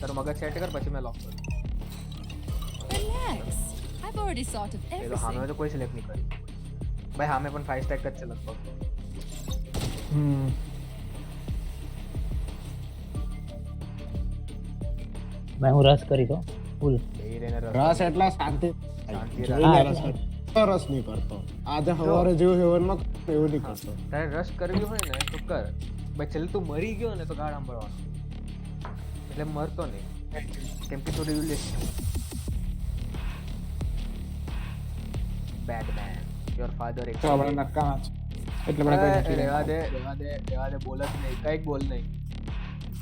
તારો મગજ સેટ કર પછી મેં લોક કરું. Relax. I've already thought of એ તો everything. સામે તો કોઈ સિલેક્ટ નહીં કરી ભાઈ. સામે પણ 5 સ્ટેક જ છે લગભગ. ભાઈ હું રસ કરી તો ફૂલ. બેહી રહીને રસ એટલા શાંતિ શાંતિ જોઈને રાખ. રસ કરતો. રસ નહીં કરતો આજે સવારે જેવું હેવનમાં એવું નહીં કરતો. તારે રશ કરવી હોય ને તો કર ભાઈ. છેલ્લે તું મરી ગયો ને તો ગાળ સાંભળવાનો એટલે મરતો નહીં કેમ કે તું રિયુલેસ બેડ મેન યોર ફાધર એક તો આપણે નક્કા છે એટલે મને કોઈ નથી રેવા દે બોલ જ નહીં કઈક બોલ નહીં.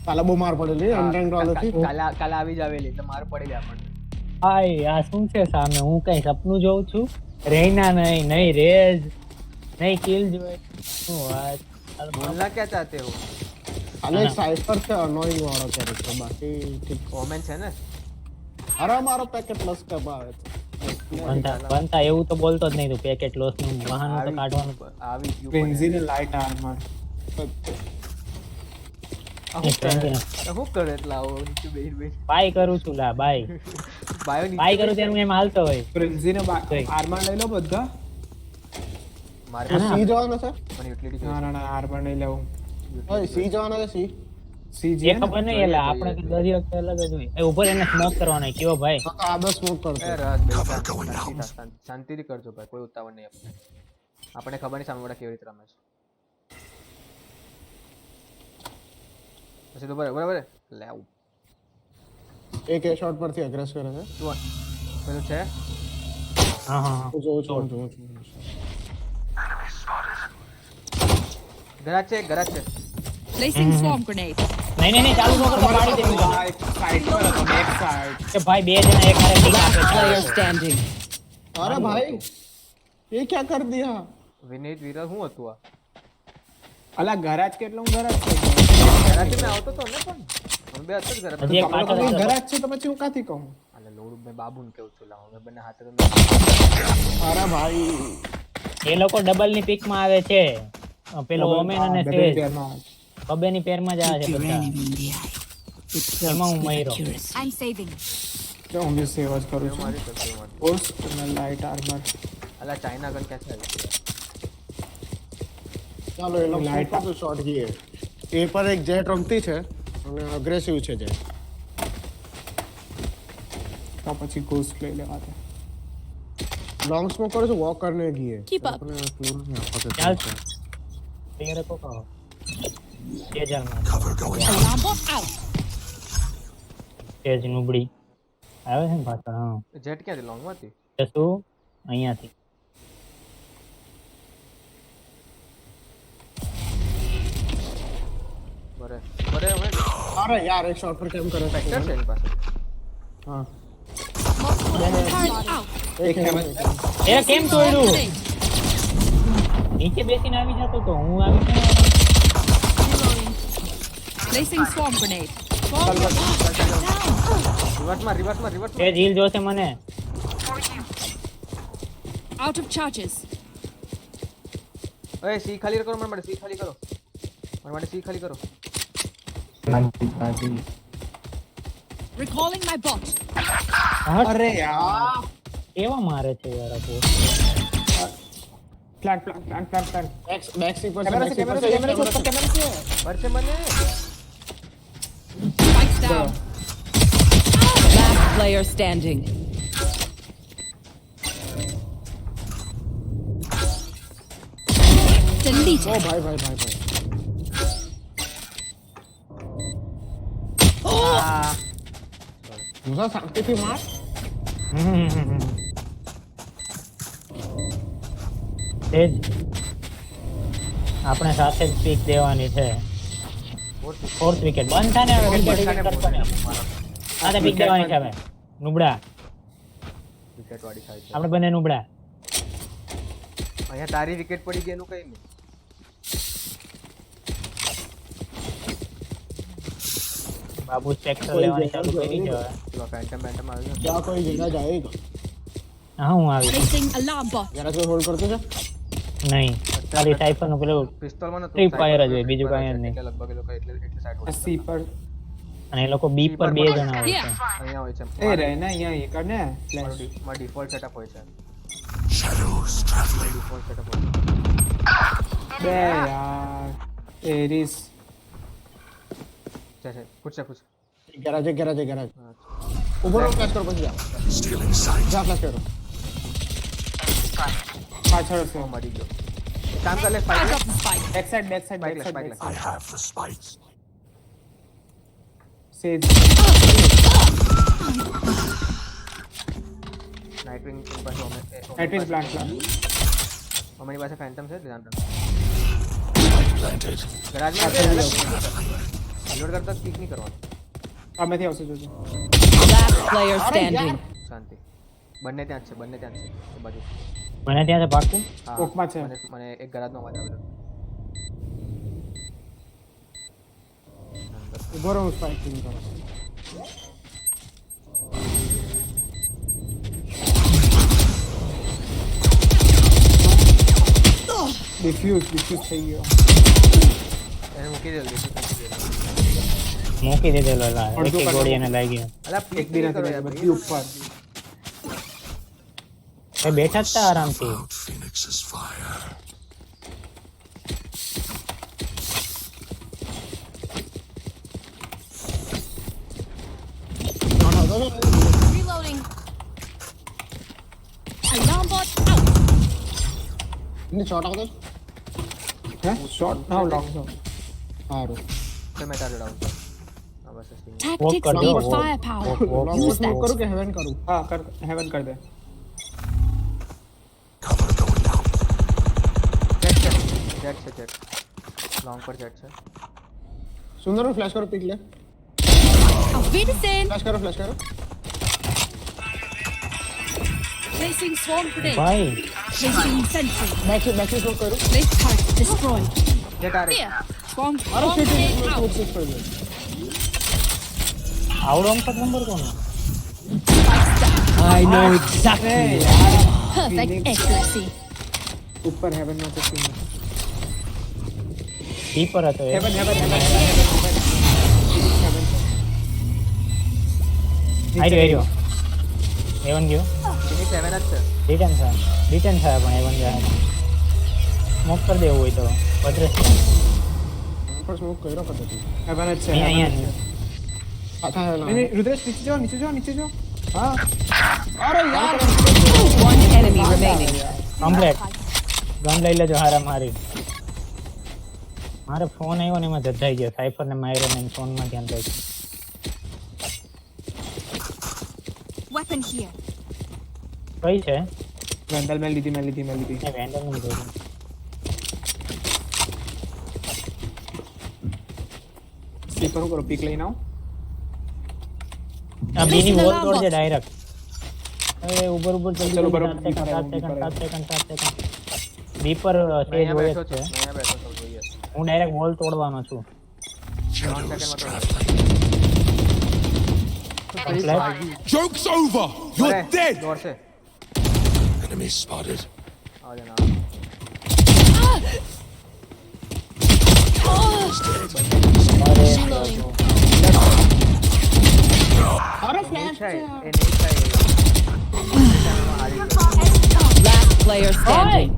કાલે બહુ માર પડેલી અંડરગ્રાઉન્ડ વાળાથી. કાલે આવી જ આવેલી એટલે માર પડી જાય આપણને. હાય આ શું છે સામે? હું કઈ સપનું જોઉં છું? રેના નહીં રેજ નહીં કિલ જોય શું વાત? બોલના ક્યાં ચાહતે હો? કાલે એક સાઇફર છે અનોઈંગ વાળો કેરેક્ટર બાકી ઠીક. કોમેન્ટ છે ને અરે મારો પેકેટ પ્લસ કબ આવે છે. બનતા એવું તો બોલતો જ નહીં તું. પેકેટ લોસ નું વાહન તો કાઢવાનું. આવી ગયું ફ્રેન્ઝી ને લાઇટ આર્મર શું કરે એટલે આવો નીચે બેહી બેહી બાય કરું છું લા બાય બાયો બાય કરું ત્યારે એમ હાલતો હોય. ફ્રેન્ઝી ને આર્મર લઈ લો બધા. મારે સી જવાનો છે પણ યુટિલિટી ના ના ના આર્મર નહીં લેવું. ઓય સી જવાનો છે સી. સીજી એ ખબર નહીં એટલે આપણે તો દરેક વખતે અલગ જ હોય. એ ઉપર એને સ્મોક કરવાનો કેવો ભાઈ? તો આ બસ સ્મોક કરતો. એ રસ શાંતિથી કરજો ભાઈ. કોઈ ઉતાવળ નહીં આપણે ખબર નહીં સામેવાળા કેવી રીતે રમે છે. પછી તો બરાબર લે આવું એક એ શોટ પરથી એગ્રેસ કરે છે. તું પેલું છે હા હા હું જોઉં છું. ગરાજ છે Placing swarm grenade. નહીં ચાલુ ન કરતો પાડી દેવું. સાઈડ પર હતો બેક સાઈડ. કે ભાઈ બે જણા એક હારે ટીક આપે છે. Player standing. અરે ભાઈ ये क्या कर दिया. વિનીત વિરલ શું હતું આ? અલા ગરાજ કેટલું ગરાજ છે. ગરાજથી મેં આવતો તો ને પણ અમે બે હતા જ ઘરે. હજી એક પાછળ તમે હતો. ગરાજ છે તો પછી હું કાથી કહું. અલે લોડ મેં બાબુને કેવું છું લાવ અમે બંને હાથે તો અરે ભાઈ એ લોકો ડબલ ની પીક માં આવે છે. પેલો ઓમેન અને બે સેજ પેરમાં. બબે ની પેર માં જ આવે છે બધા. એમાં હું મયરો. I'm saving. તો હું બી સેવ જ કરું છું. મારી કરતો મારી. પોસ્ટ અને લાઇટ આર્મર. અલા ચાઇના ગન ક્યાં છે? ચાલો એનો Light લાઈટ તો શોટ ગઈ એ પર એક જેટ રમતી છે અને અગ્રેસિવ છે જેટ. તો પછી ગોસ્ટ લઈ લેવા દે. લોંગ સ્મોક કરે છે વોકર ને ગઈ. Keep up. ચાલ પેરે કો કહો તેજલ માં Alarm bot out. તેજ નુબડી આવે છે ને પાછળ. હા જેટ ક્યાંથી લોંગ માંથી? જસુ અહીંયાથી. બરે અમે અરે યાર એક શોટ પર કેમ કરે છે. ફેક્ટર છે એની પાસે. હા Turret out. એક હેમન. એ કેમ તોડ્યું? નીચે બેસીને આવી જતો તો હું આવી ક્યાં? Placing swarm grenade. Swarm grenade. રિવર્સમાં તે ઝીલ જોશે મને. Out of charges. ઓય સી ખાલી કરો મને સી ખાલી કરો. મને માટે સી ખાલી કરો. Recalling my bot. અરે યાર. કેવા મારે છે યાર આ બોસ? પ્લાન્ટ. બેક સી પર કેમેરા છે કેમેરા છે. પરસે મને Spikes down. Last player standing. Delete. ઓ ભાઈ મુસા શાંતિથી માર. તેજ આપણે સાથે જ પીક દેવાની છે. ફોર્થ વિકેટ બંધ થાય ને હવે વિકેટ કરતો ને. સાથે પીક દેવાની છે હવે. નુબડા વિકેટ વાળી થાય છે. આપણે બંને નુબડા. અહીંયા તારી વિકેટ પડી ગઈ એનું કઈ નહીં. બાબુ સ્પેક્ટર લેવાની ચાલુ કરી છે હવે. પેલો ફેન્ટમ આવી ગયો. क्या कोई जगह जाएगा. હા હું આવી. Placing alarm bot. जरा से होल्ड करते जा. નહીં ખાલી સાઈફર નું પેલું પિસ્તોલ માં નતું. Free fire જ હોય, બીજું કાંઈ જ નહીં. એટલે લગભગ એ લોકો એટલે સાઈડ સી પર અને એ લોકો બી પર 2 જણા હોય છે. અહીંયા હોય છે એ રહે ને અહીંયા એ કર ને ફ્લેશ મારો ડિફોલ્ટ સેટઅપ હોય છે ડિફોલ્ટ સેટઅપ હોય છે બે યાર એરિસ છે પૂછ ગેરાજ ઉભો રહો ફ્લેશ કરો પછી જા ફ્લેશ કરો પાછળ છે મરી ગયો એક કામ કર લે I spike got the spike. Back side સેજ નાઇટવિંગ પાસે નાઇટવિંગ પ્લાન્ટ અમારી પાસે ફેન્ટમ છે ધ્યાન રાખો ગરાજમાં લોડ કરતા પીક નહીં કરવાનું આમાંથી આવશે જોજો Last player standing. શાંતિ બંને ત્યાં જ છે એ બાજુ મને ત્યાં છે પાકું. હા કોકમાં છે. મને એક ગરાજનો અવાજ આવેલો ઉભો રહો સ્પાઇક પિંગ કરો ડિફ્યુઝ થઈ ગયો એને મૂકી દે જલ્દી મૂકી દીધેલો લા એક ગોળી એને લાગી. અલા એક પીક બી નહીં કરો નથી યાર બધી ઉપર એ બેઠા જ હતા આરામથી. Reloading. Alarm bot out. ને શોટ આવતો હે શોટ નાવ લોંગ સો સારું તો મેં તારે ડાઉન હા બસ સીન Tactics कर दो, need वो- firepower. Long Use smoke that. કરું કે હેવન કરું હા કર હેવન કર દે જેટ છે લોંગ પર જેટ છે સુંદર ફ્લેશ કરો પીક લે Auf Wiedersehen. ફ્લેશ કરો Placing swarm grenade. ભાઈ Placing sentry. બેક શોટ કરું Place target destroyed. જેટ આ રે Here. Swarm અરે grenade out. શીટ કરી દે આવડો અંક નંબર કોનો? I know exactly. Perfect accuracy. ઉપર હેવન માં તો સીન બી પર હતો એ. હેવન આઈ રહ્યો એવન ગયો ફિનિશ 7 જ છે રિટર્ન થાય પણ એવન જાય સ્મોક કરી દેવું હોય તો ભદ્રેશ પર સ્મોક કર્યો પદ્ધતિ હેવન જ છે અહીંયા પાછા નહીં રુદ્રેશ નીચે જાઓ હા One enemy remaining. Complete gun લઈ લેજો હારા મારી મારે ફોન આવ્યો ને એમાં જધાઈ ગયો સાયફર ને માર્યો ને ફોન માં ધ્યાન રાખ્યું Weapon here. કઈ છે વેન્ડલ મેં લીધી એ વેન્ડર નહીં જોયું સ્લીપર કરો પીક લઈને આવો આ બીની વોલ તોડજે ડાયરેક્ટ એ ઉપર જલ્દી ચલો, જલ્દી, બરાબર, 7 સેકન્ડ બી પર સ્ટેજ અહીંયા હોય જ બેઠો છે છું અહીંયા બેઠો છું જોઈએ હું ડાયરેક્ટ વોલ તોડવાનો છું 3 સેકન્ડમાં Joke's over! You're dead! દોડશે Enemy spotted. આવજે ના નહીં થાય એ નહીં થાય હારી ગયો Last player standing.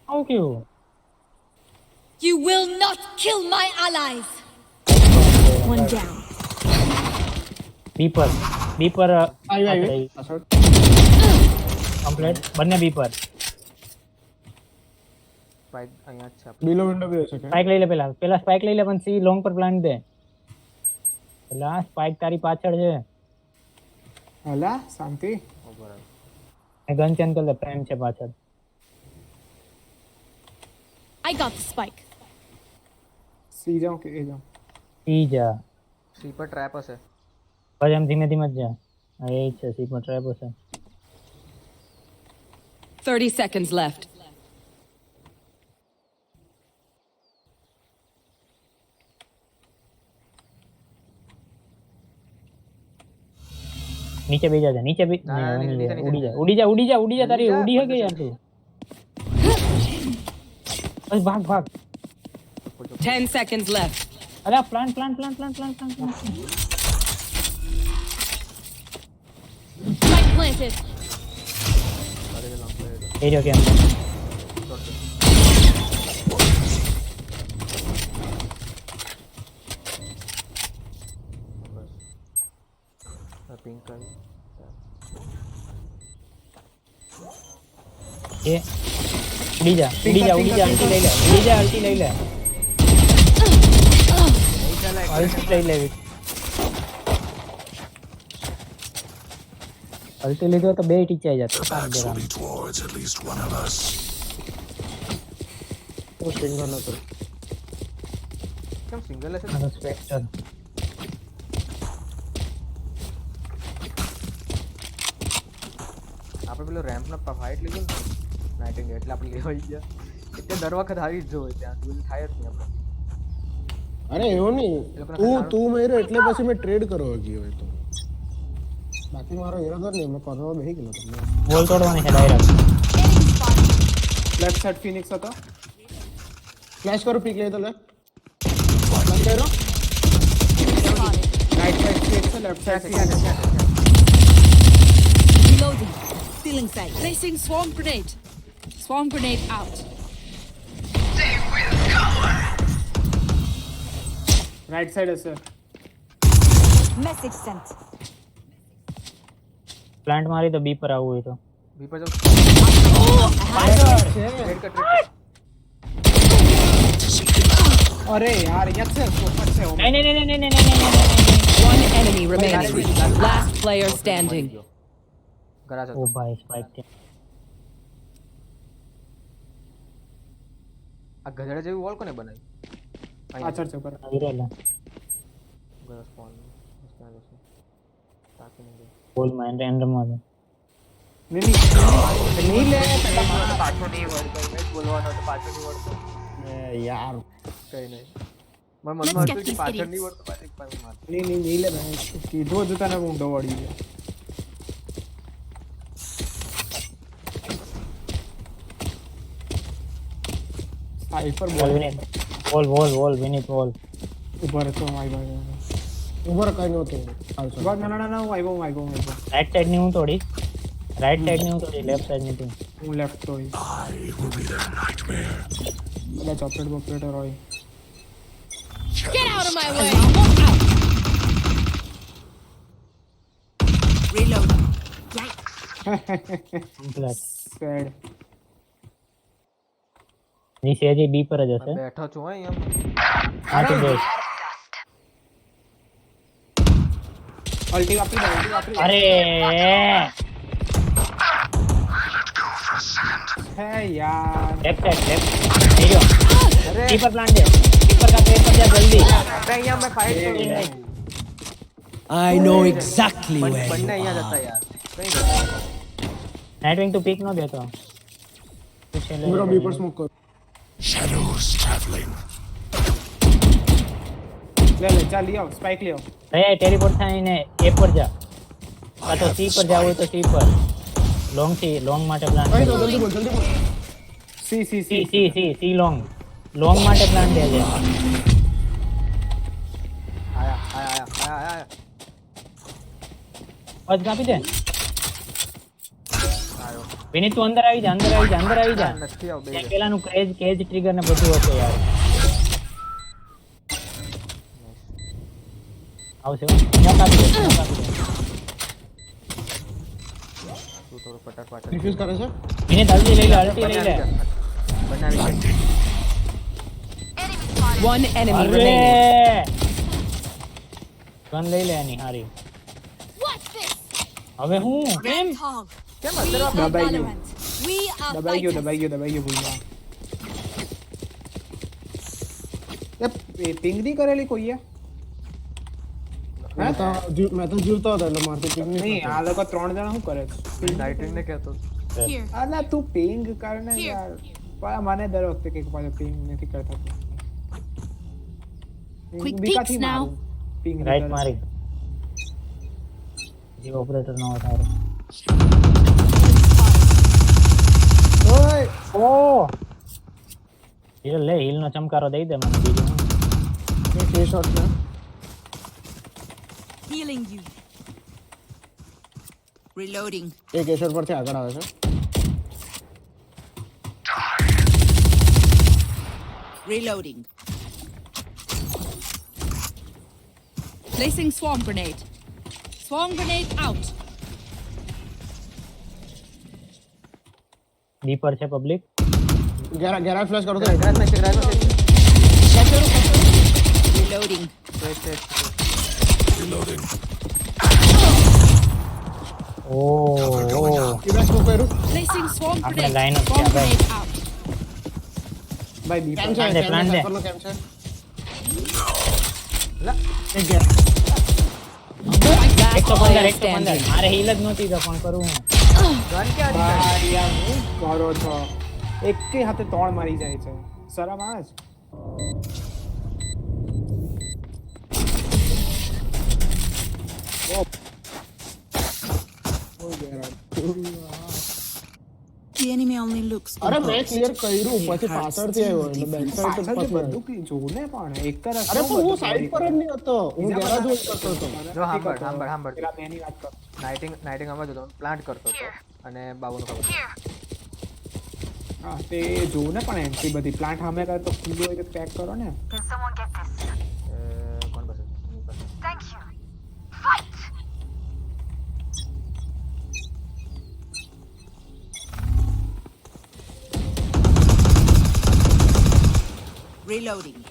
આવું કેવું You will not kill my allies. One down. બી પર આવી કમ્પ્લીટ બંને બી પર સ્પાઇક અહીંયા જ છે બિલો વિન્ડો બી હશે કે સ્પાઇક લઈ લે પેલા સ્પાઇક લઈ લે પણ સી લોંગ પર પ્લાન્ટ દે પેલા સ્પાઇક તારી પાછળ છે હલા શાંતિ ઉપર એ ગન ચેન્જ કર લે પ્રેમ છે પાછળ I got the spike. C જાઓ કે એ જાઓ સી જા સી પર ટ્રેપ હશે પછી એમ ધીમે ધીમે જ જા હા એ જ છે સી પર ટ્રેપ હશે 30 seconds left. નીચે બેસી જા નીચે બી ના, ના, નીચે, નીચે. ઉડી જા તારી ઉડી હકે યાર તું બસ ભાગ 10 seconds left. અરે પ્લાન્ટ Spike planted. એ જો કેમ પિંક કરી એ ઉડી જા અલ્ટી લઈ લે અલ્ટી લઈ લે અલ્ટી લીધો તો બે ટીચાઈ જતો Backs will be towards at least one of us. તો સિંગલ હતો કેમ સિંગલ હશે સ્પેક્ટર આપણે પેલો રેમ્પ ના ફાઇટ લીધું ને નાઇટિંગ એટલે આપણે લેવાઈ ગયા એટલે દર વખત હારી જ જોવે ત્યાં દૂર થાય જ નહીં આપણે અરે એવું નહીં તું મેર્યો એટલે પછી મેં ટ્રેડ કરવા ગયો હોય તો બાકી મારો ઈરાદો નહીં મેં કરવા બેહી ગયો તમને બોલ તોડવાની છે ડાયરેક્ટ લેફ્ટ સાઈડ ફિનિક્સ હતો ફ્લેશ કરો પીક લે તો લે ફ્લેશ કરો રાઈટ સાઈડ ફિનિક્સ છે left side Phoenix Reloading. Still inside. Placing swarm grenade. Swarm grenade out. Right side હશે Message sent. પ્લાન્ટ મારી તો બી પર આવવું હોય તો બી પર જાવ અરે યાર અહીંયા છે પોપટ છે નહીં One enemy remaining. Last player standing. Garage ઓ ભાઈ સ્પાઇક છે આ ગધેડા જેવી વોલ કોને બનાવી પાછળ છે ઉપર વિરેલા ગરાજ સ્પોન ત્યાં જશે તાકી નહીં બોલ માં રેન્ડમ નહીં લે પાછો નહીં વળ મેચ બોલવાનો તો પાછો નહીં વળતો યાર કઈ નહીં મને મનમાં હતું કે પાછળ નહીં વળતો પાછળ પર માર નહીં લે મેં કીધું હતું તને ઊંડો વળી ગયો સાઈફર વોલ વિનિત વોલ ઉપર હતો માય ભાઈ ઉપર કઈ નહોતું આવશે બસ ના હું આવ્યો રાઈટ સાઈડ ની હું તોડી લેફ્ટ સાઈડ ની તું હું લેફ્ટ તો I will be their nightmare. એટલે ચોપલેટ બોપલેટર હોય Get out of my way. Reloading. Complete સેડ નીચે હજી બી પર જ હશે બેઠો છું અહીંયા આ તો દે અલ્ટી વાપરી અરે હે યાર लेफ्ट हीरो कीपर प्लांट दे कीपर का पेड़ पर जा जल्दी અહીંયા મેં ફાઇટ કરી I know exactly where you બંને અહીંયા જતા યાર કઈ જતા नाइट विंग तो पिक नो देता पीछे ले પૂરો બી પર સ્મોક કરો Shadows traveling. લે ચાલ લી આવ સ્પાઇક લે આવ ए टेलीपोर्ट था इने ए पर जा का तो सी पर जाओ तो सी पर લોંગ માટે પ્લાન કઈ દો જલ્દી બોલ સી સી લોંગ માટે પ્લાન દે છે આયા બસ કાપી દે વિનીત તું અંદર આવી જા નથી આવ બે ત્યાં પેલાનું કેજ ટ્રિગર ને બધું હશે યાર આવશે કાપી દે તું થોડું પટાક પાછળ ડિફ્યુઝ કરે છે વિનીત અલ્ટી લઈ લે બનાવી One enemy remaining. ગન લઈ લે એની હારી What's this? હવે હું કેમ કેમ અંદર દબાઈ ગયો We are દબાઈ fighters. ગયો ભૂલમાં એ પિંગ ની કરેલી કોઈએ મેં તો જીવતો હતો એટલે મારથી પિક નહીં આ લોકો 3 જણા શું કરે છે નાઇટિંગ ને કહેતો Here. અલા તું પિંગ કરને યાર પણ મને દર વખતે કે પાછો પિંગ નથી કરતા Quick peeks now. પિંગ રાઈટ મારી જે ઓપરેટર નો હતો ઓય ઓ હીલ લે હીલ નો ચમકારો દઈ દે મને બીજું એક એ શોટ છે Healing you. Reloading. એક એ શોટ પરથી આગળ આવે છે Reloading. Placing swarm grenade. Swarm grenade out. બી પર છે પબ્લિક. ગેરા ફ્લેશ કરો તો ગ્રાસ માં છે. Reloading. Reloading. ઓ ઈવેસ સ્મોક કર્યું Placing swarm આપણે grenade. line up Swarm છે, ભાઈ. grenade out. ભાઈ બી કેમ છે પ્લાન દે, પ્લાન દે. સરનો કેમ છે એક ગયા. Last 115 player 115 standing. મારે હીલ જ નહોતી તો પણ કરું હું. ગન ક્યાં ભાઈ યાર હું કરો છો એકે હાથે 3 મારી જાય છે શરમ આવે છે The enemy only looks અરે મેં ક્લિયર કર્યું પછી પાછળથી આવ્યો એટલે બેક સાઈડ પાછળથી પર બધું ક્લીન જોવું ને પણ એક જ અરે પણ હું સાઈડ પર જ નહીં હતો હું ગેરા જોઈ કરતો હતો જો સાંભળ પેલા બેની વાત કર નાઇટિંગ આમાં જો પ્લાન્ટ કરતો હતો અને બાબુનું ખબર હા તે જોવું ને પણ એન્ટ્રી બધી પ્લાન્ટ સામે કરે તો ખુલ્લું હોય તો પેક કરો ને કોણ પાસે reloading.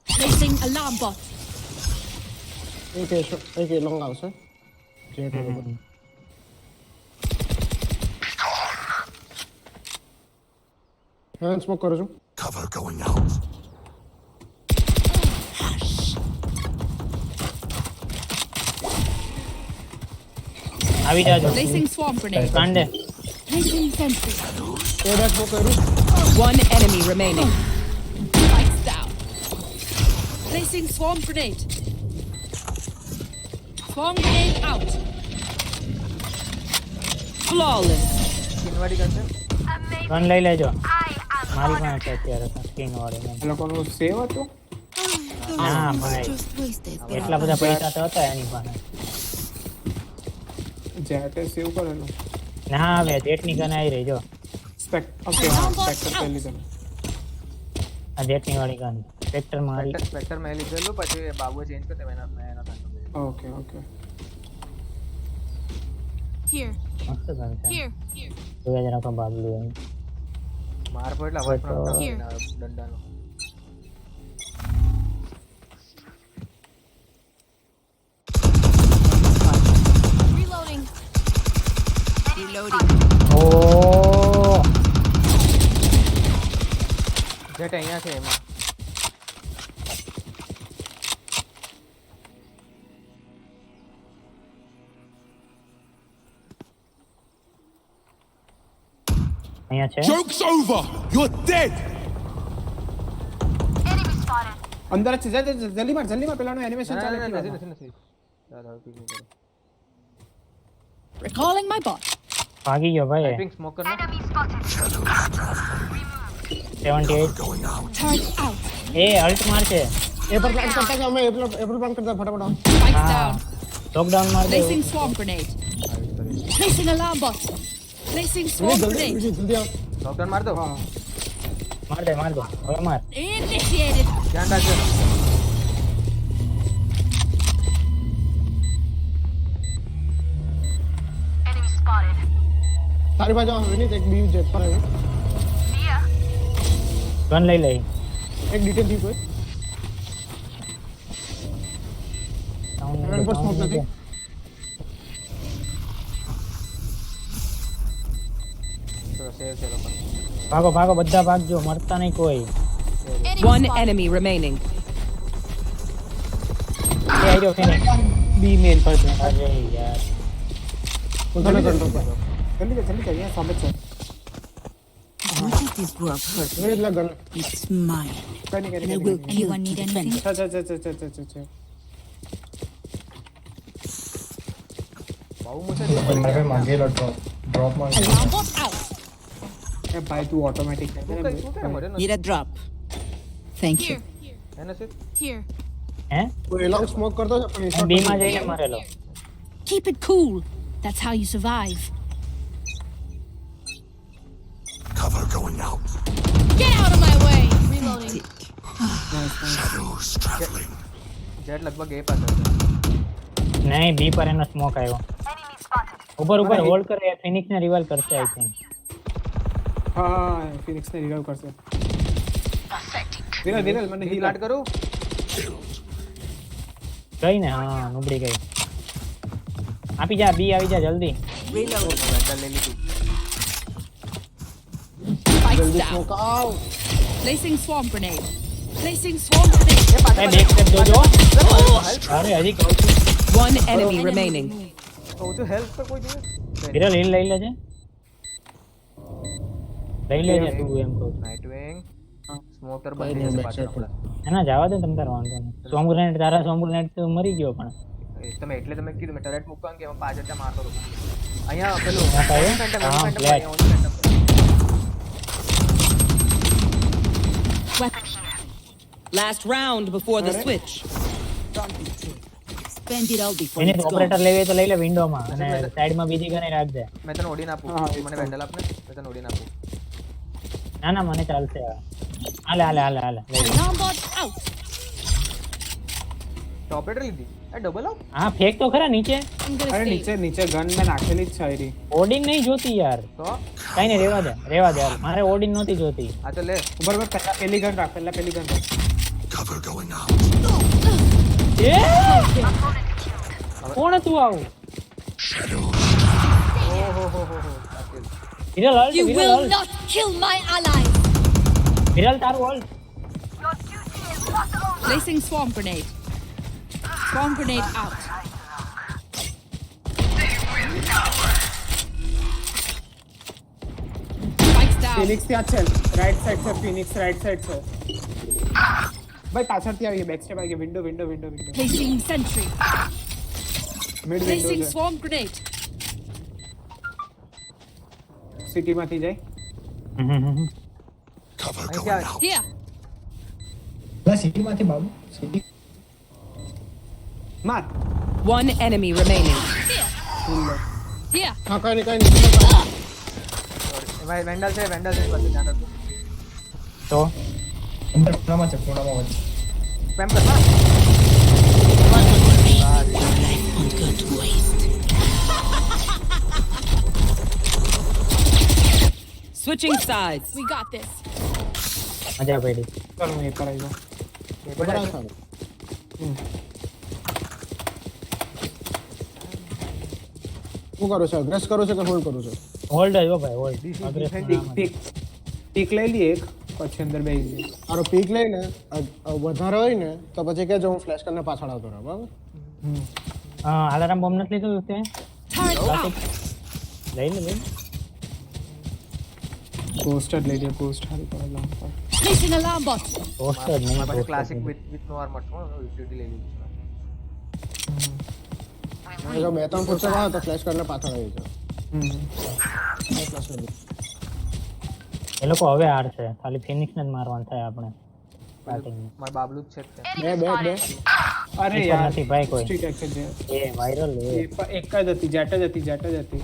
Placing alarm bot. એક એ લોંગ આવશે જેટ બરોબર હા સ્મોક કરું છું Cover going out. આવી જાજો. Placing swarm grenade. કાંડે. Placing sentry. એ બેક સ્મોક કર્યું One enemy remaining. Lights down. Placing swarm grenade. Swarm grenade out. Flawless. સ્કિનવાળી ગન છે ગન લઈ લેજો. મારી પાસે છે અત્યારે સ્કિન વાળી ગન. એ લોકોનું સેવ હતું ના ભાઈ એટલા બધા પૈસા તો હતા એની પાસે. જેટે સેવ કરેલું ના હવે જેટની ગન આવી રહી જો. ઓકે હા સ્પેક્ટર પહેલી ગન આ જેટની વાળી ગન સ્પેક્ટર મારી. સ્પેક્ટર મેં લીધેલું પછી બાબુએ ચેન્જ કર્યો મેં એનો કાંટો ઓકે ઓકે Here. મસ્ત ગન છે. Here. જોયા જરા કો બાબલું એમ. માર પર એટલે અવાજ પણ આવતો Here. દંડાનો Reloading. Reloading. ઓ જેટ અહીંયા છે એમાં અહીંયા છે. Joke's over! You're dead! અંદર જ છે જલ્દી માર પેલાનું એનિમેશન ના, ચાલે ના, છે નથી ચાલો હવે પીક કરો Recalling my bot. ભાગી ગયો ભાઈ. પિંક સ્મોક કર 78 Going out. Turret out. એ અલ્ટ માર છે. એ પર પ્લાન કરતા કે અમે એપ્રિલ પ્લાન કરતા ફટાફટ Spikes હા down. લોકડાઉન માર દે. Placing swarm grenade. Placing alarm bot. Placing swarm grenade. જલ્દી આવ લોકડાઉન માર દો હા માર દે હવે માર. Initiated. ધ્યાન રાખજો તારી બાજુ આવ વિનીત એક બી જેટ પર આવ્યો ગન લઈ લઈ. એક ડિટેલ થી કોઈ એના પર સ્મોક નથી ચલો સેવ છે લોકો ભાગો બધા ભાગજો મરતા નહીં કોઈ. One enemy remaining. એ આઈરો ફિનિશ. બી મેન પર છે અરે યાર પોતાને કંટ્રોલ પર જલ્દી અહીંયા સામે છે What is this world? વિનીત લા ગન It's mine. કઈ નહીં Anyone need anything? છે બહુ મોટો મારે માંગેલો ડ્રોપ માં Alarm bot out. એ ભાઈ તું ઓટોમેટિક શું કરે મરે Need a drop. Thank you. એને છે હે કોઈ એલોંગ સ્મોક કરતો છે પણ એ બી માં જઈને મરેલો Keep it cool. That's how you survive. Cover going out. Get out of my way. Reloading. Shadows traveling. Jet લગભગ એ પાસે છે નહીં બી પર એનો સ્મોક આવ્યો ઉપર ઉપર હોલ્ડ કરે ફિનિક્સ ને રિવાઇવ કરશે આઈ થિંક હા ફિનિક્સ ને રિવાઇવ કરશે વિરલ મને હીલ હીલ આડ કરું ગઈ ને હા નુબડી ગઈ આપી જા બી આવી જા જલ્દી વેન્ડલ લઈ લીધું Spikes down. સ્મોક આવ Placing swarm grenade. Placing swarm grenade. ભાઈ બેક સ્ટેપ જોજો અરે હજી કહું છું One enemy remaining. કહું છું હેલ્પ તો કોઈ દિવસ વિરલ હિલ લઈ લેજે તું એમ કહું છું. નાઇટ વિંગ સ્મોકર કઈ બંધ નહીં, જશે back પાછળ side આપણા એના જવા દે તમ તાર વાંધો નહીં સોમ ગ્રેનેડ તારા સોમ ગ્રેનેડ તો મરી ગયો પણ તમે એટલે તમે કીધું મેં ટરેટ મૂકવા કે એમાં પાછળ ત્યાં મારતો હતો અહીંયા પેલું હા, કયું? ફેન્ટમ હા, phantom black. Last round before the switch. Spend it all before એને it's gone. ઓપરેટર લેવી હોય તો લઈ લે વિન્ડોમાં અને સાઈડમાં બીજી ગને રાખજે મેં તને ઓડીન આપું હા, તું મને વેન્ડલ આપને મેં તને ઓડીન આપું ના ના મને ચાલશે હાલે લઈ લે. Alarm bot out. ટોપરેટર લીધી એ ડબલ આપ હા ફેક તો ખરા નીચે I'm gonna અરે stay. નીચે ગન મેં નાખેલી જ છે આયરી ઓડિન નહીં જોતી યાર તો કઈ નહીં રેવા દે હાલ. મારે ઓડિન નહોતી જોતી આ તો લે ઉપર પર પહેલા પેલી ગન રાખ Cover going out. એ કોણ હતું આવું Viral You હલ્ટ will not kill my allies. Viral તારું હલ્ટ Placing swarm grenade. Swarm grenade out. Spikes down. Phoenix ત્યાં છે રાઈટ સાઈડ છે ફિનિક્સ રાઈટ સાઈડ છે ભાઈ પાછળથી આવી બેક સ્ટેપ આવી ગઈ window Placing sentry. Mid Placing window swarm grenade. City માંથી જાય Cover અહીં going ક્યાં out. Here. સિટી માંથી બાબુ સિટી માર One enemy remaining. Here. હા કઈ નહીં ભાઈ વેન્ડલ છે પાસે ધ્યાન રાખજો તો અંદર ખૂણામાં છે ખૂણામાં વચ્ચે સ્પેમ કર ના Switching sides. We got this. મજા પડી ચાલો હું એ પર આવી જાઉં એ બધા છે. શું કરું છું અગ્રેસ કરું છું કે હોલ્ડ કરું છું હોલ્ડ જ હો ભાઈ હોલ્ડ પીક લઈ લઈએ એક પછી અંદર બેસી જઈએ તારો પીક લઈને વધારે હોય ને તો પછી કહેજો હું ફ્લેશ કરીને પાછળ આવતો રહું બરાબર અલાર્મ બોમ્બ નથી લીધું તે Turret out. લઈ લે પોસ્ટર લઈ લે પોસ્ટ હારી પર લાંબ પર Placing alarm bot. પોસ્ટર નહીં મારી પાસે poster ક્લાસિક નહીં. વિથ નો આર્મર છે યુટિલિટી લઈ લીધું છે જો બે ત્રણ ફૂટ આવે તો ફ્લેશ કરીને પાછળ આવી જાવ એ લોકો હવે હાર છે ખાલી ફિનિક્સ ને જ મારવાનું થાય આપણે સ્ટાર્ટિંગમાં મારા બાબલું જ છે તે. બે અરે ઉપર યાર નથી ભાઈ કોઈ સ્ટ્રીટ એક્શન છે એ વાયરલ એ પણ એક જ હતી જેટ જ હતી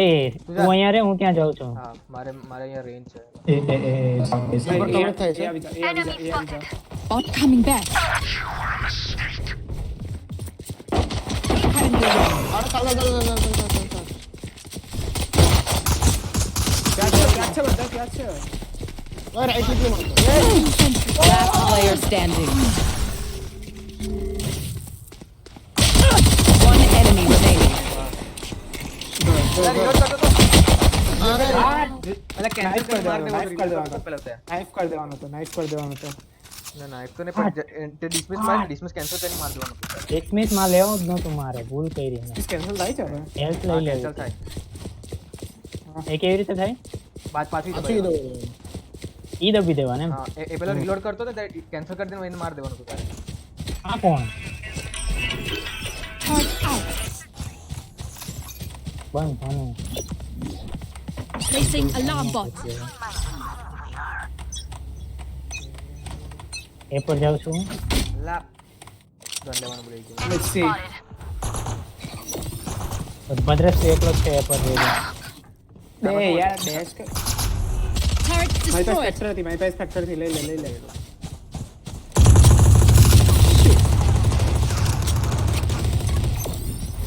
એ તું અહીંયા રે હું ત્યાં જાઉં છું હા મારે અહીંયા રેન્જ છે એ ભાઈ, cover થાય છે. એ આવી જા એ આવી જા Bot coming back. Cutting the way. ક્યાં છે બધા ક્યાં છે right click Last player standing. One enemy remaining. એટલે કેન્સલ કરી માર દેવો Knife કરી દેવાનો. પેલા તે નાઇફ કરી દેવાનો હતો નાઇફ કરી દેવાનો હતો ના ના એક તો ને પણ તે ડિસમિસ કેન્સલ કરી માર દેવાનું હતું. એક મિનિટ માં લેવો જ નતું મારે ભૂલ કરી મેં કેન્સલ થાય છે હવે હેલ્થ હા, લઈ cancel લેવી થાય એ કેવી રીતે થાય પાછી પાછી દો ઈ દબી દેવાને એમ હા એ પેલો રીલોડ કરતો તો કેન્સલ કરી દેવાનું એને માર દેવાનું હતું તારે આ કોણ Turret out. બંધ થાનું. Placing alarm bot. એ પર જાઉં છું. લા ગન લેવાનું ભૂલી ગયો. Let's see. ભદ્રેશ તો એકલો જ છે એ પર જઈ રહ્યો. બે યાર ડેશ કર. Turret મારી પાસે destroyed. સ્પેક્ટર હતી, મારી પાસે સ્પેક્ટર થી લઈ લે.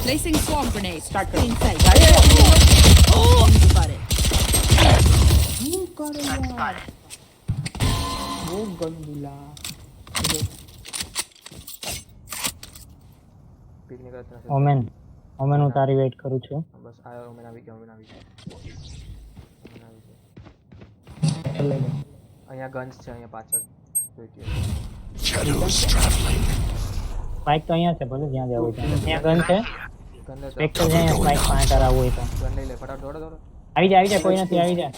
Placing swarm grenade. Start kar. Inside. Oh, got it. वो गंदुला. પીક નીકળતા નથી. ઓમેન હું તારી વેઇટ કરું છું. બસ આયો ઓમેન આવી ગયો. ઓમેન આવી ગયો. અહીંયા ગન્સ છે અહીંયા પાછળ. જોઈ ગયો. Shadows traveling. સ્પાઇક તો અહીંયા છે, ભલે જ્યાં જવું છે. અહીંયા ગન છે. ગન લે તો. સ્પેક્ટર છે અહીંયા, સ્પાઇક પાસે કરાવવું હોય તો. ગન લઈ લે ફટાફટ દોડો. આવી જા કોઈ નથી, આવી જા.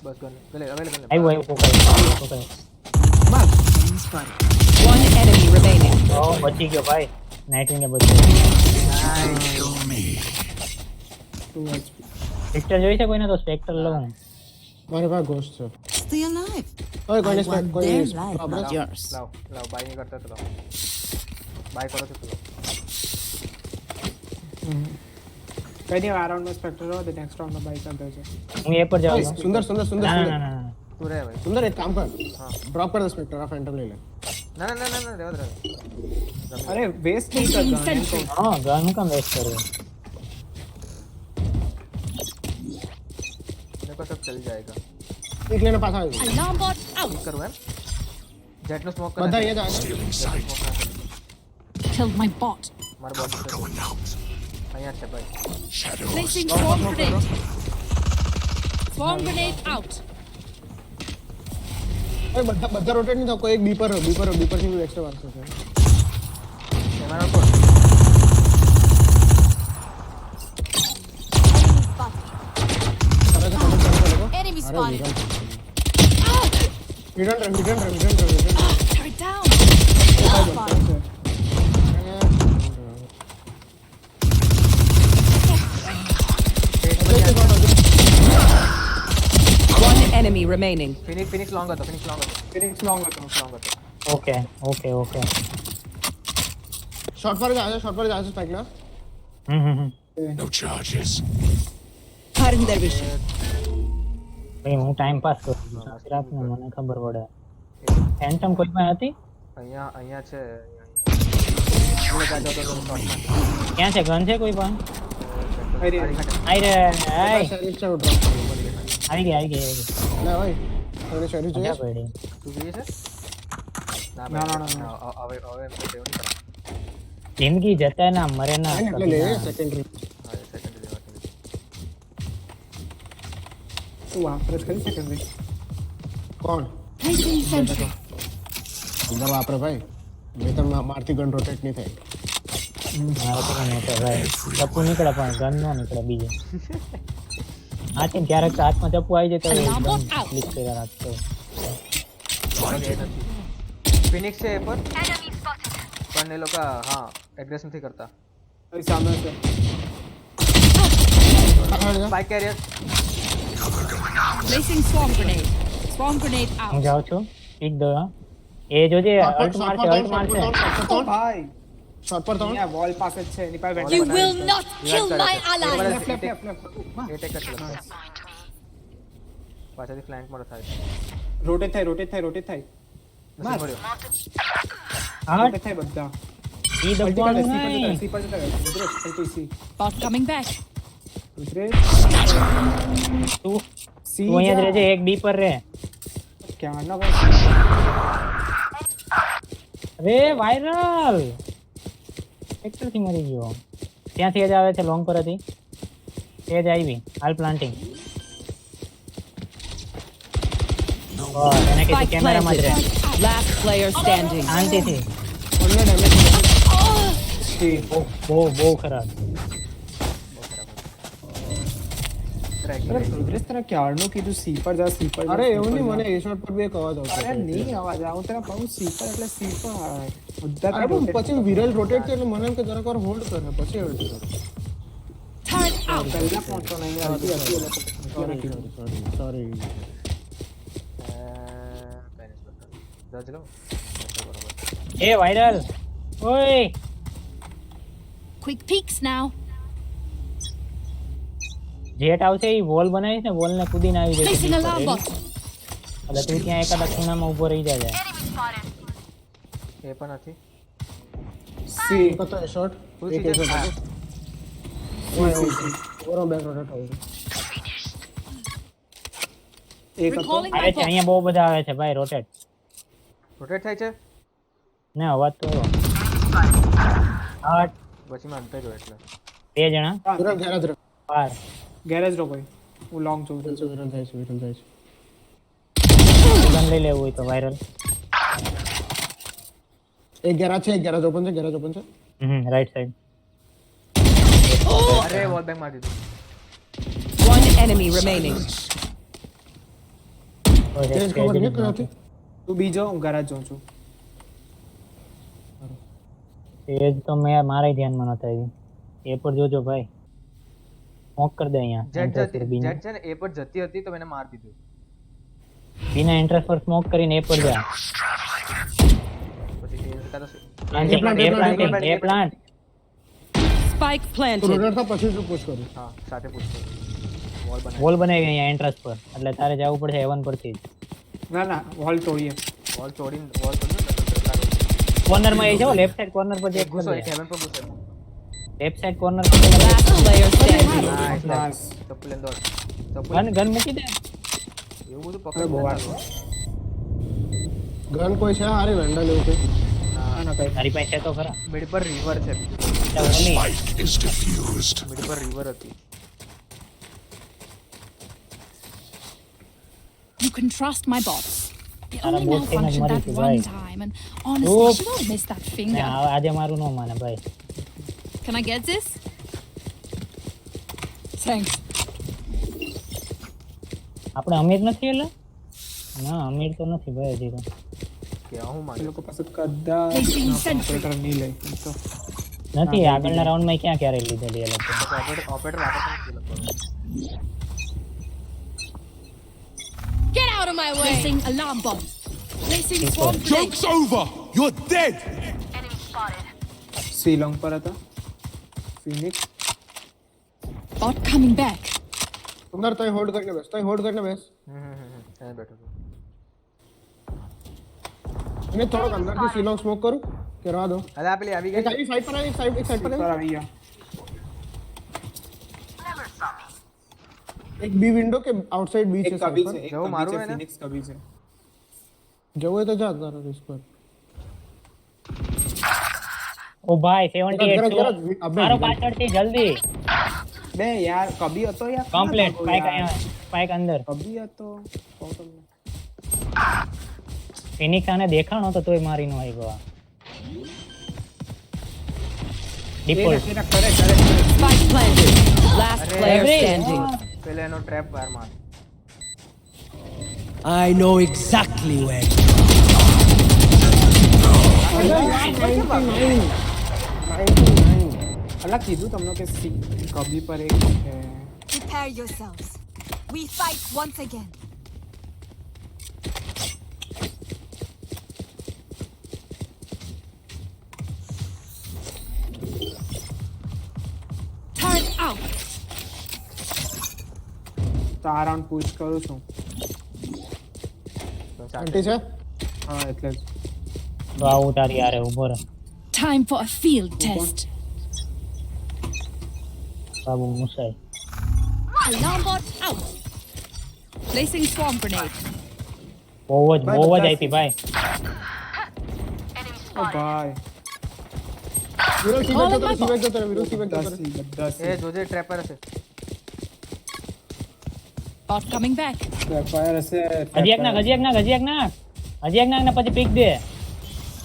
બસ ગન લે હવે ગન લે. આવ્યું પોકાય. One enemy remaining. ઓ બચી ગયો ભાઈ. નાઇટિંગે બચી ગયો. Kill me. 2 HP. સ્પેક્ટર જોઈ છે કોઈને તો સ્પેક્ટર લઉં. મારી પાસે ઘોસ્ટ છે. Stay alive. ઓય કોઈને I want કોઈ their life, problem? not yours. લાવ બાય નહીં કરતા તો લાવ. બાય કરો છો તો લાવ. કઈ નહીં, આ રાઉન્ડ માં સ્પેક્ટર હોય તો નેક્સ્ટ રાઉન્ડ માં બાય કરી દેજો. હું એ પર જાઉં ઓય, છું. સુંદર સુંદર સુંદર ના સુંદર ના ના તું રહે ભાઈ. સુંદર એક કામ કર હા. ડ્રોપ કર દે સ્પેક્ટર આ ફેન્ટમ લઈ લે. ના રહેવા દે. અરે વેસ્ટ નહીં કરતા એમ કહું. હા ગન કામ વેસ્ટ કર્યું. मेरे को सब चल जाएगा. એક લેને પાછા આવી Alarm bot out. करूँ है. जेट नो स्मोक બધા અહીંયા જ Stealing sight. Killed my bot. मार बॉडी Cover going out. અહીંયા છે ભાઈ. Shadows. Placing swarm grenade. Swarm grenade out. ઓય બધા રોટેટ નહીં થાવ, કોઈ એક બીપર થી એક્સ્ટ્રા વારસો છે. हमारा code Enemy spotted. Return Turret down. One enemy remaining. Phoenix long હતો. ફિનિક્સ લોંગ હતો. ઓકે શોર્ટ પર જાય સ્પાઇક ના. No charges. Cutting their vision. ભાઈ હું ટાઈમ પાસ કરું છું. રાતને મને ખબર પડે. ફેન્ટમ કોઈ પાસે હતી? અહીંયા છે. ક્યાં છે? ગન છે કોઈ પાસે? અરે આઈ રે આઈ શેરિફ છે ડ્રોપ આવી ગઈ લે ભાઈ તને શેરિફ જોઈએ ક્યાં પડી? તું જોઈએ છે? ના. હવે હવે તેવું નહીં કરવાનું. જિંદગી જતા ના મરે ના એટલે લે સેકન્ડરી હા સેકન્ડ લેવા. તું વાપરે કરી શકે ભાઈ. કોણ Placing sentry. અંદર વાપરે ભાઈ મેં તો મારથી ગન રોટેટ નહીં થાય. મારે તો નહીં તો ભાઈ ચપ્પુ નીકળે પણ ગન નો નીકળે બીજું. હા છે ક્યારેક તો હાથમાં ચપ્પુ આવી જાય તો ક્લિક કર્યા રાખતો. ફિનિક્સ છે એ પર પણ એ લોકો હા એગ્રેસ નથી કરતા. તારી સામે છે. Spike carrier Placing swarm grenade. Swarm grenade હું out. જાઉં છું પીક દો. એ જોજે અલ્ટ મારશે ભાઈ શોર્ટ પર તો અહીંયા વોલ પાસે જ છે. એની પાસે You will not kill my ally. Left. એ ટેક કરશે. પાછળથી ફ્લેન્ક મોડ થાય. રોટેટ થાય. નથી મળ્યો. હા રોટેટ થાય બધા. ઈ દબાણું નહીં. સી પર જતા રહે. ઉધરે સી. Bot coming back. ઉધરે તું સી. તું અહીંયા જ રહેજે એક બી પર રે. ક્યાં ના ભાઈ. અરે વાયરલ એક્ટર થી મરી ગયો. ત્યાંથી જ આવે છે લોંગ પર હતી તે જ આવી હાલ પ્લાન્ટિંગ. એને કીધું Spike કેમેરામાં જ રહે planted. Last player standing. શાંતિથી. સી. બહુ ખરાબ. અરે ઉધરે તને ક્યારનું કીધું સી પર જા. સી પર જા, અરે સી એવું પર નહીં જા. મને એ શોટ પર બી એક અવાજ આવતો અરે નહીં અવાજ આવે. હું તને કહું સી પર એટલે સી પર બધા અરે પણ પછી વિરલ રોટેટ છે એટલે મને એમ કે જરાક વાર હોલ્ડ કરે પછી હવે Turret out. પહેલા પહોંચો નહીં હતી હતી સોરી દસ લો બરોબર એ વાયરલ ઓય Quick peeks now. જેટ આવશે એ વોલ બનાવીશ ને વોલ ને કૂદીને આવી જશે Placing alarm bot. એટલે તું ત્યાં એકાદા ખૂણામાં ઊભો રહી જાય એ પણ નથી સી કતો શોટ ફૂલ એક સીઝન શોટ ઓરો બેક રોટેટ હોય એક હતો Recalling આવે my છે bot. અહીંયા બહુ બધા આવે છે ભાઈ રોટેટ રોટેટ થાય છે ને અવાજ તો આઠ પછી માં અંતે જો એટલે બે જણા વિરલ ગેરેજ બાર ગેરેજ રો ભાઈ હું લોંગ જોઉં છું વિરલ જાય છે ગન લઈ લેવું હોય તો વાયરલ એક ગેરેજ છે ઓપન છે રાઈટ સાઈડ અરે વોલ બેક મારી દીધું One enemy remaining. તેજ ખબર નહીં ક્યાંથી તું બીજો હું ગેરેજ જોઉં છું તેજ તો મેં મારે ધ્યાનમાં નતા આવી એ પર જોજો ભાઈ સ્મોક કરી દે અહીંયા જેટ Entrance પર જતી જેટ છે ને એ પર જતી હતી તો મેને માર દીધું બીના એન્ટ્રન્સ પર સ્મોક કરીને એ પર જા પછી તે કાતો એ પ્લાન્ટ Spike planted. રોટેટ થા પછી શું પુશ કરું હા સાથે પૂછતો વોલ બનાવી વોલ બનાવી અહીંયા એન્ટ્રન્સ પર એટલે તારે જવું પડશે એવન પરથી જ ના ના વોલ તોડીએ વોલ તોડીને વોલ તોડ્યું કોર્નર માં એ જાવ લેફ્ટ સાઈડ કોર્નર પર જે ઘૂસો એક હેવન પર ઘૂસો લેફ્ટ સાઈડ કોર્નર પર Last player standing. Nice nice ચપ્પુ લેન દોડ ચપ્પુ ગન મૂકી દે એવું બધું અરે બહુ વાર પકડ ગન કોઈ છે હારી વેન્ડલ એવું કઈ ના ના કઈ તારી પાસે છે તો ખરા મિડ પર રિવર છે બીજું એટલે ઓલી Spike is diffused. મિડ પર રિવર હતી You can trust my bots. They Tara only bot thing malfunctioned mari that thi, one bhai. time, and honestly, Oof. she won't miss that ને finger. આજે મારું ન માને ભાઈ Can I get this? Thanks. આપણે અમીર નથી એટલે ના અમીર તો નથી ભાઈ હજી તો કે હું એ માંગે લોકો પાસે કદાચ Placing sentry. ઓપરેટર નહીં લે તો નથી આગળના રાઉન્ડમાં ક્યાં ક્યારે લીધેલી એ લોકો ઓપરેટર આપે છે લોકો Get out of my way! Placing alarm bomb. Placing swarm grenade. Joke's over! You're dead! C long પર હતા ફિનિક્સ Bot coming back. અંદર તઈ હોલ્ડ કરીને બેસ એને બેઠો છું એને થોડોક અંદરથી સીલોંગ સ્મોક કરું કે રવા દો અરે આ પેલી આવી એક ગઈ આવી સાઈડ પર આવી એક સાઈડ પર પર આવી આવી ગયા એક બી વિન્ડો કે આઉટસાઇડ બી છે એક કબી છે સાઈડ એક જવું કબી મારું છે હે ને? ફિનિક્સ કબી છે પર જવું હોય તો જા તારો રિસ્ક પર ઓ ભાઈ 78 ગરજ, મારો પાછળથી જલ્દી બે યાર કબી હતો યાર કમ્પ્લીટ ક્યાં સ્પાઇક ભાગો યાર? અહીંયા સ્પાઇક અંદર કબી હતો કહું તમને ફિનિક્સ આને દેખાણો તો તોય મારી નો આવ્યો આ ડિફોલ્ટ એના કરે Spike planted. Last player Every- standing. પેલા એનો ટ્રેપ બહાર માર I know exactly where. અલા કીધું તમને કે કબી પર એક છે Prepare yourselves. We fight once again. Turret out. તો આ રાઉન્ડ પુશ કરું છું આંટી છે હા એટલે જ તો આવું તારી યારે ઉભો રહે Time for a field test. Babu મુસાઈ Alarm bot out. Placing swarm grenade. બહુ જ આપી ભાઈ ઓ ભાઈ વિરોલ સીવેક જતો રહે વિરોલ સીવેક જતો રહે બધા એ જોજે ટ્રેપર હશે Bot coming back. ફાયર હશે હજી એક નાખ ને પછી પીક દે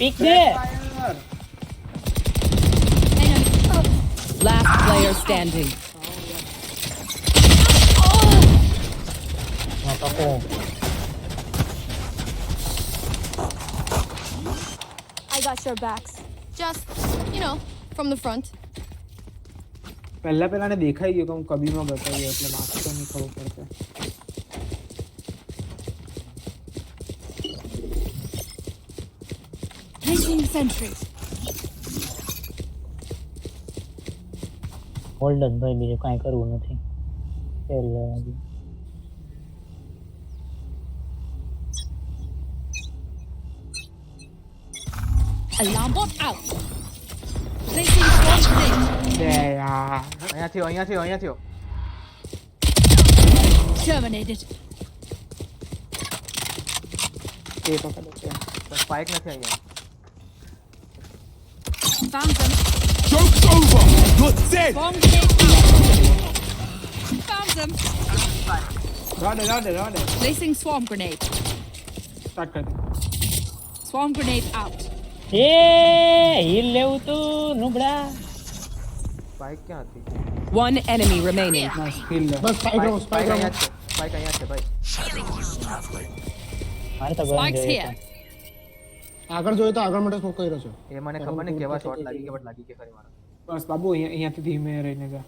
Enemy. Last player standing. નો કપો I got your backs. Just, you know, from the front. પહેલાને દેખાઈ ગયો કે હું કબીમાં બતાવ્યો એટલે બાકી તો નહીં ખબર પડશે. Placing sentry. હોલ્ડ જ ભાઈ, બીજું કાંઈ કરવું નથી. ફેર લેવા દે. Alarm bot out. Placing swarm grenade. બે યાર અહીંયા થયો. Terminated. તે પકડો છે. સ્પાઇક નથી અહીંયા. Found them. Joke's over! You're dead! Swarm grenade out. Found them. રોડે Placing swarm grenade. સ્ટાર્ટ કર દે. Swarm grenade out. એ હીલ લેવું તું નુબડા. સ્પાઇક ક્યાં હતી? One enemy remaining. ના સ્કિલ લે. બસ સ્પાઇક રહો સ્પાઇક અહીંયા છે. સ્પાઇક અહીંયા છે ભાઈ. મારે તો ગન Spikes જોઈએ here. છે. આગળ જોઈએ તો આગળ માટે સ્મોક કર્યો છે. એ મને ખબર નહીં કેવા શોટ લાગી કે ખરી મારા. બસ બાબુ અહીંયાથી ધીમે રહીને જા.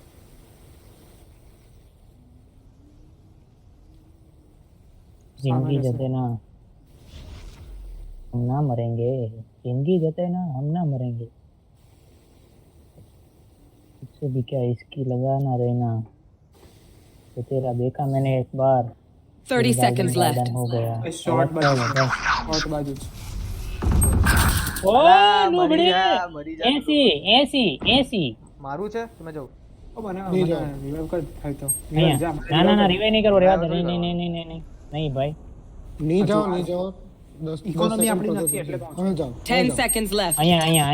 जिंदगी जते ना हम ना मरेंगे, जिंदगी जते ना हम ना मरेंगे, इससे भी क्या इसकी लगाना रहना, तो तेरा देखा मैंने एक बार 30 seconds left. हो गया. શોર્ટ બાજુ શોર્ટ બાજુ ओ नुबड़े મરી જા. 80 મારું છે તમે જાઓ. ઓ મને નહીં જાઓ. રિવાઇવ કર થાય તો અહીંયા. જા ના ના ના રિવાઇવ નહીં કરવો, રહેવા દે. નહીં ભાઈ. નહીં જાઓ 10 ઇકોનોમી આપણી નથી એટલે કહું છું. હવે જાઓ 10 seconds left. અહીંયા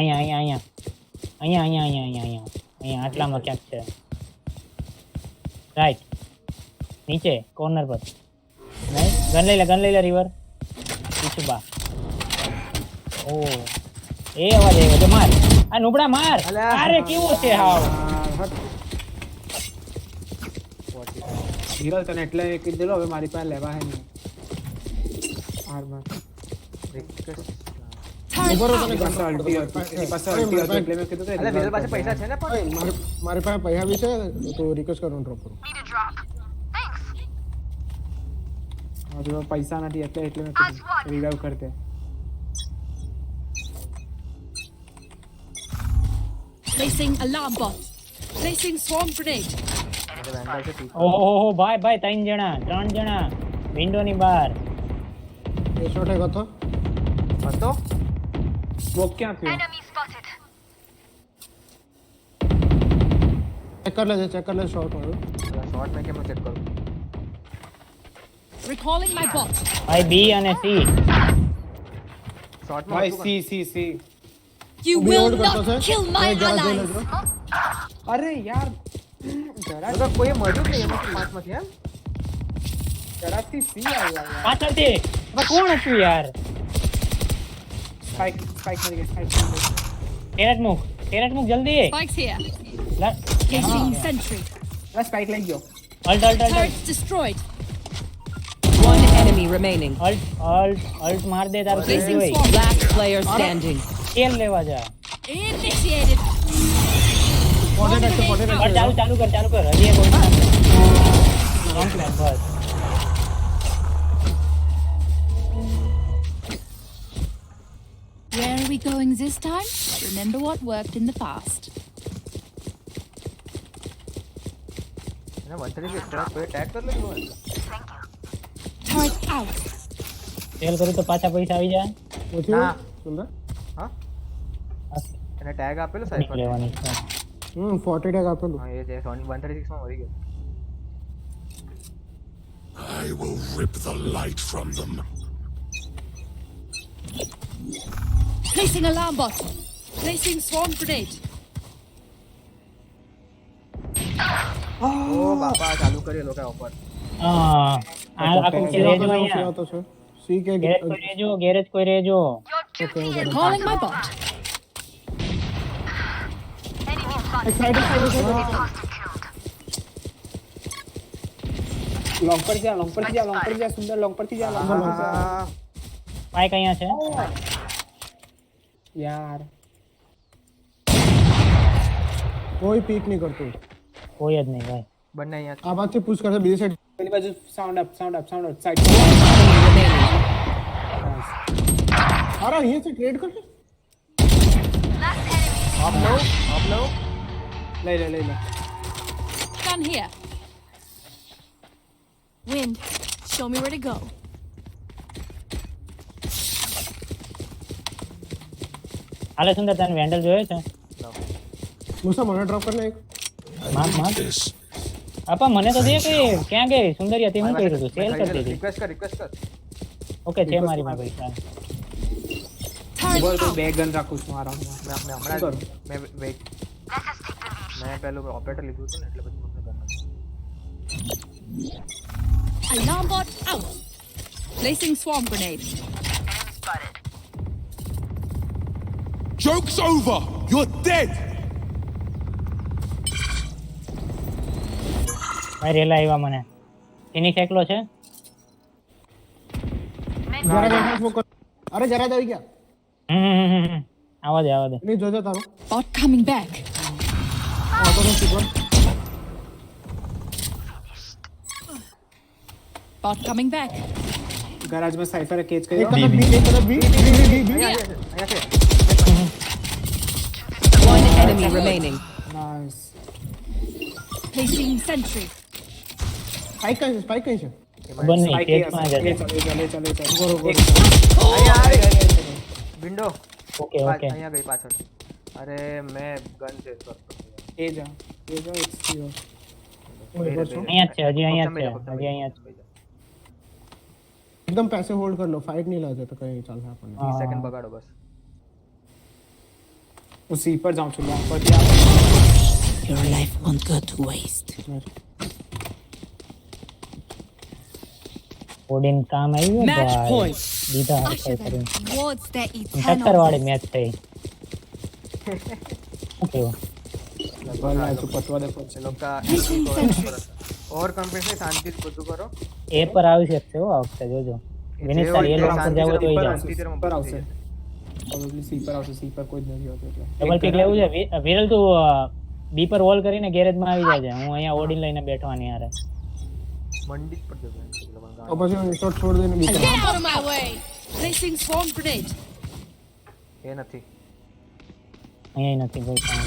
આટલામાં ક્યાંક છે. રાઈટ નીચે કોર્નર પર. નહીં ગન લઈ લે રિવર પીછું બા. ઓ એ અવાજ આવ્યો તો માર. આ નુબડા માર. અલ્યા. અરે કેવો છે હાવ. હિરલ તને એટલે કીધેલો હવે મારી પાસે લેવા હે નહીં આર્મર ઉભો રહો Turret તને out. પાસે અલ્ટી હતી એની પાસે અલ્ટી હતી એટલે મેં કીધું કે અલે વિરલ પાસે પૈસા છે ને પણ. મારી પાસે પૈસા બી છે તો રિક્વેસ્ટ કરવાનું ડ્રોપ કરું. હજુ પૈસા નથી એટલે મેં કીધું રિવાઇવ કરતે Placing alarm bot. Placing swarm grenade. એટલે વેન્ડર છે ઠીક. ઓહો ભાઈ 3 જણા વિન્ડો ની બહાર. એ શોટ એક હતો. હતો સ્મોક ક્યાં થયો ચેક કર લે શોટ મારું. શોર્ટ મેં કેમ ચેક કરું. Recalling my bot. ભાઈ બી અને સી. શોર્ટમાં ભાઈ હતું C You B will hold કરતો not છે. kill my એ જરા જોઈ allies. લેજો. અરે યાર જરા પણ. કોઈ મળ્યું જ નહીં એમાંથી પાંચમાંથી એમ. જરાથી સી આવ્યા યાર પાછળથી હવે કોણ હતું યાર. સ્પાઇક મરી ગઈ સ્પાઇક ટેરેટ મૂક જલ્દી. Spikes here. લા- Placing sentry. સ્પાઇક લઈ ગયો Alt Turrets destroyed. One enemy remaining. Alt માર દે તારું Placing હોય. swarm. Last player standing. તેલ લેવા જા. Initiated. Swarm grenade out. ચાલુ કર હજી એક complete bus. Where are we going this time? Remember what worked in the past. એને 136 કોઈ ટેગ કરી લીધું હોય. Turret out. તેલ કરું તો પાછા પૈસા આવી જાય. નથી ના. સુંદર. હા એને ટેગ આપેલો સાહેબ. લેવાની છે. 40 ટેક આપેલું. હા એ છે 136 માં મરી ગયો. I will rip the light from them. Placing alarm bot. Placing swarm grenade. ઓ બાપા ચાલુ કર્યો લોકો ઉપર. હા આખું છે રેજો અહીંયા. તો છે સી કે ગેરેજ કોઈ રેજો. Calling my bot. લોંગ પર જા સુંદર લોંગ પરથી જા હા પાઇક અહીંયા છે. યાર કોઈ પીક નહીં કરતું. કોઈ જ નહીં ભાઈ. બંને અહીંયા આ બાજુ પુશ કરશે બીજી સાઈડ. પેલી બાજુ સાઉન્ડ અપ સાઉન્ડ સાઈડ અરે અહીંયાથી ટ્રેડ કરશે. ઓફ લો લઈ લે Gun here. Wind, show me where to go. હાલે સુંદર તને વેન્ડલ જોયો છે? મુસા મને ડ્રોપ કરને એક. માર This. આપા મને તો દે કે ક્યાં ગઈ સુંદરી હતી? હું કર્યું હતું સેલ કરતી હતી. રિક્વેસ્ટ કર ઓકે છે મારી માં પૈસા. Turn બોલ તો out. બે ગન રાખું છું આરામ મેં હમણાં કરું? મેં વેઇટ મેં પેલું ઓપરેટર લીધું હતું ને એટલે પછી મને ગમે. Alarm bot out. Placing swarm grenade. Joke's over! You're dead! ભાઈ રેલા આવ્યા મને. ફિનિક્સ એકલો છે? જરા સ્મોક કર. અરે જરા જ આવી ગયા. આવા દે નહીં જોજો તારું. Bot coming back. ઓટો નો સ્પીકર. Bot coming back. ગરાજમાં સાયફર કેચ એક કર્યો તરફ બી એક તરફ બી. અહીંયા છે One enemy remaining. Nice Placing sentry. Spike કઈ છે? ખબર નહીં કેસમાં જ હશે. વિન્ડો ઓકે ઓકે અહીંયા ગઈ પાછળ. અરે મેં ગન ચેન્જ કરતો હતો. એ જા ઇટ્સ યોર અહીંયા જ છે હજી અહીંયા જ છે અહીંયા જ છે. એકદમ पैसे होल्ड कर लो. फाइट नहीं लाते तो कहीं चल रहा अपन. 30 સેકન્ડ બગાડો બસ. હું સી પર જાઉં છું લોંગ પરથી આ Your life won't go to waste. ઓડિન કામ આવ્યું Match ભાઈ. point. દીધા Usher હશે them કરીને. towards their ટક્કર eternal. વાળી મેચ થઈ. શું કેવું? બોલ છું પતવા દે પછી એ લોકો ઓવર કોન્ફિડન્સ શાંતિથી બધું કરો. એ પર આવી શકશે હો આ વખતે જોજો. વિનીત તારી એ લોકો પર જાવ તો ઈ જાવ. પર આવશે પ્રોબેબલી સી પર આવશે સી પર કોઈ જ નથી હોતું એટલે ડબલ પિક લેવું છે વિરલ તું બી પર વોલ કરીને ગેરેજમાં આવી જાય છે. હું અહીંયા ઓડિન લઈને બેઠવાની યાર. મંડી જ પડ જશે એ લોકોને और પછી શોટ છોડ દેને બીજા. Alarm out of my way. Placing swarm grenade. એ નથી. અહીંયા નથી કોઈ કામ.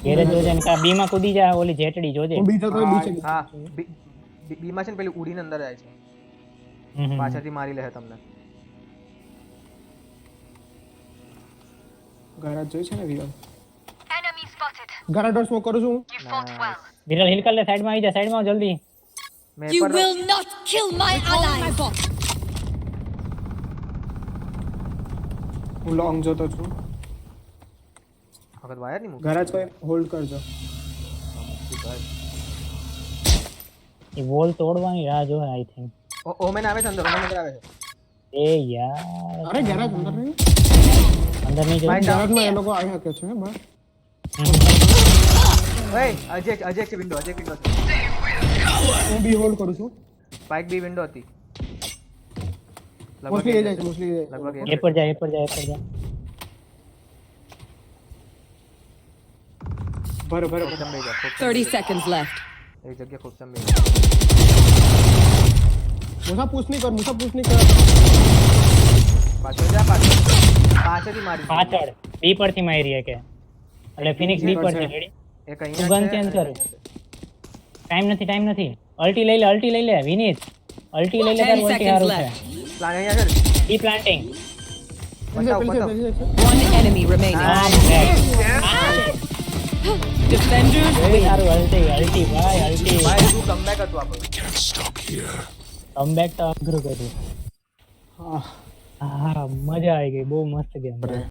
ગેરેજ જોજે ને કા બી માં કૂદી જા ઓલી જેટડી જોજે. હું બીજો તો બીચે. હા બીમાં છે ને પેલી ઉડીને અંદર જાય છે. પાછળથી મારી લે તમને. ગરાજ જોઈ છે ને વિરલ ઘરા ડોર સ્મોક કરું છું. વિરલ હિલ કર લે સાઈડમાં આવી જા સાઈડમાં આવ જલ્દી. મેં You પર will not kill my Calling my allies. bot. હું લોંગ જોતો છું વખત વાયર નહીં મૂકી. ગરાજ કોઈ હોલ્ડ કરજો એ વોલ તોડવાની રાહ જોવે આઈ થિંક. ઓમેન આવે છે અંદર આવે છે. એ યાર અરે ગેરાજ અંદર નહીં. અંદર નહીં જોયું. ગેરાજમાં એ લોકો આવી શકે છે બસ. ઓય અજય છે વિન્ડો છે. હું બી હોલ્ડ કરું છું. સ્પાઇક બી વિન્ડો હતી. મોસ્ટલી એ જાય છે મોસ્ટલી લગભગ એ પર જા એ પર જા એ પર જા. ભરો ભરો ખૂબ સમય જાય. 30 seconds left. એક જગ્યા ખૂબ સમય મુસા પૂછ નહીં કર. પાછળ જા પાછળથી મારી. પાછળ બી પરથી મારી કે એટલે ફિનિક્સ બી પરથી રેડી. એક તું અહીંયા ગન ચેન્જ કર. ટાઈમ નથી. અલ્ટી લઈ લે વિનીત. અલ્ટી લઈ લે તારું 10 અલ્ટી seconds હારું છે. left. પ્લાન અહીંયા છે. ઈ પ્લાન્ટિંગ. બતાવ One enemy remaining. આમ Defenders ભાઈ તારું અલ્ટી ભાઈ ભાઈ શું કમબેક હતું આપણું. Can't stop here. કમબેક તો અઘરું કર્યું. હા મજા આવી ગઈ બહુ મસ્ત ગેમ.